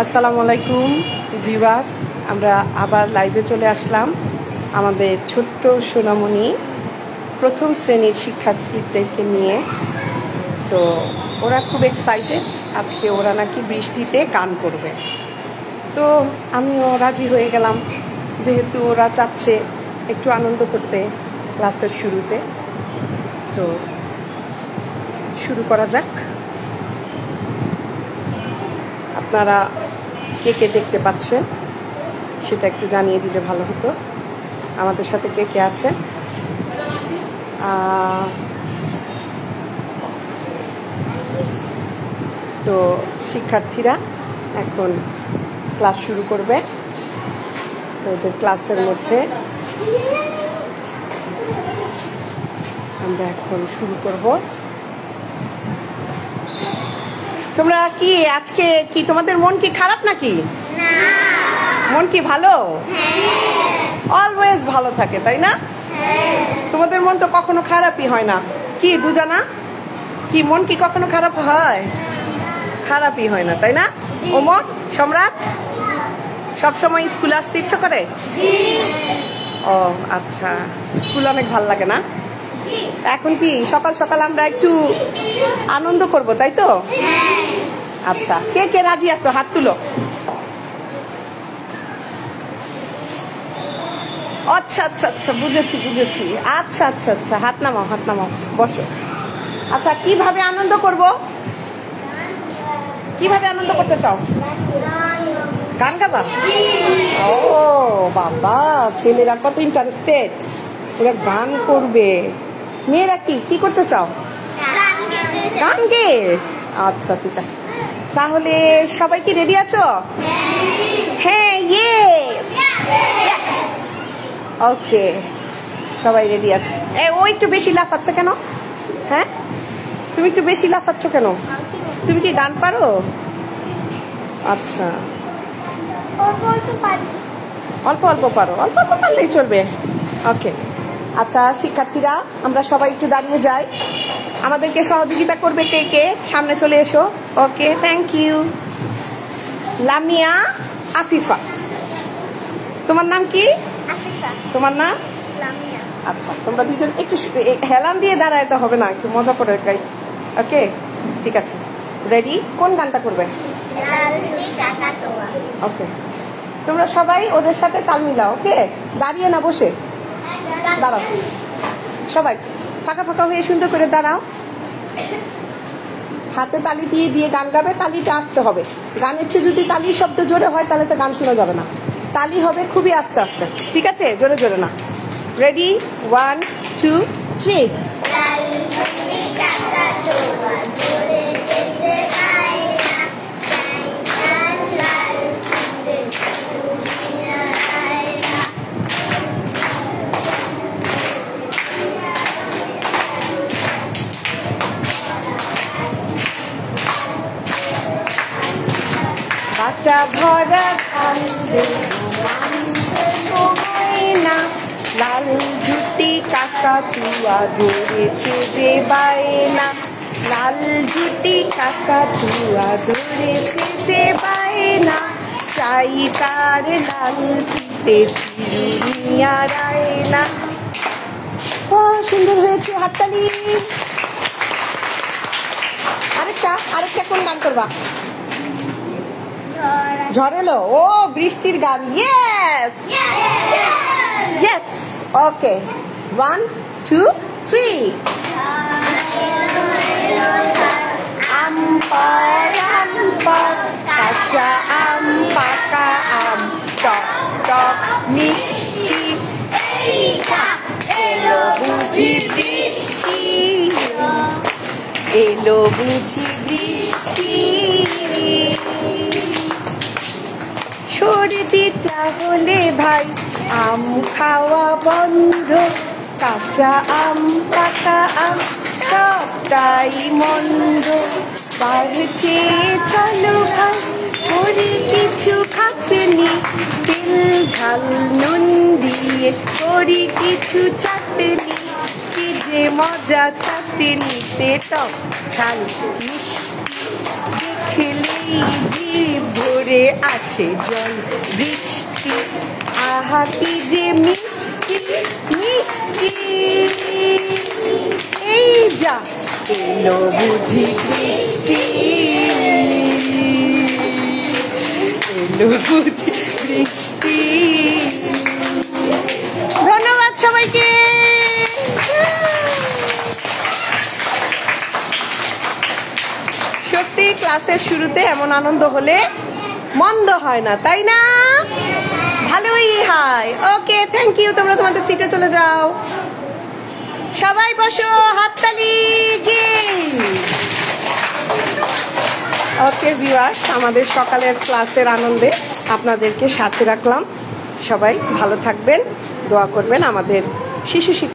আসসালামু আলাইকুম ভিউয়ার্স, আমরা আবার লাইভে চলে আসলাম আমাদের ছোট্ট সোনামণি প্রথম শ্রেণীর শিক্ষার্থীদেরকে নিয়ে। তো ওরা খুব এক্সাইটেড, আজকে ওরা নাকি বৃষ্টিতে গান করবে। তো আমিও রাজি হয়ে গেলাম, যেহেতু ওরা চাচ্ছে একটু আনন্দ করতে ক্লাসের শুরুতে। তো শুরু করা যাক। আপনারা কে কে দেখতে পাচ্ছেন সেটা একটু জানিয়ে দিলে ভালো হতো। আমাদের সাথে কে কে আছেন? তো শিক্ষার্থীরা এখন ক্লাস শুরু করবে। তো ওদের ক্লাসের মধ্যে আমরা এখন শুরু করব। তোমরা কি আজকে কি তোমাদের মন কি খারাপ নাকি? না, মন কি ভালো? হ্যাঁ, অলওয়েজ ভালো থাকে, তাই না? হ্যাঁ, তোমাদের মন তো কখনো খারাপই হয় না। কি দুজানা, কি মন কি কখনো খারাপ হয়? খারাপই হয় না, তাই না? ওমর, সম্রাট, সবসময় স্কুলে আসতে ইচ্ছা করে? ও আচ্ছা, স্কুল অনেক ভালো লাগে না? এখন কি সকাল সকাল আমরা একটু আনন্দ করব, তাই তো? আচ্ছা, কে কে রাজি আছো হাত তুলো। আচ্ছা আচ্ছা আচ্ছা, বুঝেছি বুঝেছি। আচ্ছা আচ্ছা আচ্ছা, হাত নামাও, বসো। আচ্ছা, কিভাবে আনন্দ করব? কিভাবে আনন্দ করতে চাও? গান গাবা? ও বাবা, ছেলেরা কত ইন্টারেস্টেড, ওরা গান করবে। মেয়েরা কি করতে চাও? গান গে। আচ্ছা ঠিক আছে, তাহলে সবাই কি রেডি আছো? হ্যাঁ, ইয়েস, ওকে, সবাই রেডি আছে। ও একটু বেশি লাফাচ্ছে কেন? হ্যাঁ, তুমি একটু বেশি লাফাচ্ছ কেন? তুমি কি গান পারো? আচ্ছা, অল্প অল্প পারো, অল্প অল্প পারলেই চলবে। ওকে, আচ্ছা শিক্ষার্থীরা, আমরা সবাই একটু দাঁড়িয়ে যাই। আমাদেরকে সহযোগিতা করবে কে কে? সামনে চলে এসো। ওকে, থ্যাংক ইউ। লামিয়া, আফিফা। তোমার নাম কি? তোমার নাম? আচ্ছা, তোমরা দুজন একটু হেলান দিয়ে দাঁড়াইতে হবে না, একটু মজা করে গাই। ওকে, ঠিক আছে, রেডি? কোন গানটা করবে? ওকে, তোমরা সবাই ওদের সাথে তাল মিলাও। ওকে, দাঁড়িয়ে না, বসে দাঁড়াও। সবাই ফাঁকা ফাঁকা হয়ে সুন্দর করে দাঁড়াও। হাতে তালি দিয়ে দিয়ে গান গাবে, তালিটা আসতে হবে। গানের চেয়ে যদি তালির শব্দ জোরে হয় তাহলে তো গান শোনা যাবে না। তালি হবে খুবই আস্তে আস্তে, ঠিক আছে? জোরে জোরে না। রেডি, 1 2 3। বাটা ভরা কান্দে না, লাল ঝুটি কাকাতুয়া ধরেছে যে বায়না, লাল ঝুটি কাকাতুয়া ধরেছে যে বায়না, চাই তার লাল ফিতে চিরুনিয়া রায়না। ও সুন্দর হয়েছে, হাততালি। আরেকটা কোন গান করবা? ঝড়েলো। ও বৃষ্টির গান। ইয়েস ইয়েস, ওকে, 1 2 3। আম কাঁচা আম, পাকা আম, টক টক মিষ্টি, এলো বুঝি বৃষ্টি, এলো বুঝি বৃষ্টি। সর্দিটা হলে ভাই আম খাওয়া বন্ধ, কাঁচা আম পাকা আম সবটাই মন্দ। বাড়ছে চলো ভাই, করি কিছু খাটনি, তেল ঝাল নুন দিয়ে করি কিছু চাটনি, কি যে মজা চাটনিতে, টক ঝাল মিষ্টি, দেখলেই জিভ ভরে ঝরে আসে জল বৃষ্টি, আহা কি যে মিষ্টি মিষ্টি। এই যা এলো বুঝি বৃষ্টি, এলো বুঝি বৃষ্টি। ধন্যবাদ সবাইকে। সত্যি ক্লাসের শুরুতে এমন আনন্দ হলে মন্দ হয় না, তাই না? ভালোই হয়। ওকে, থ্যাংক ইউ। তোমরা তোমাদের সিটে চলে যাও। সবাই বসো, হাততালি। ওকে ভিউয়ার্স, আমাদের সকালের ক্লাসের আনন্দে আপনাদেরকে সাথে রাখলাম। সবাই ভালো থাকবেন, দোয়া করবেন আমাদের শিশু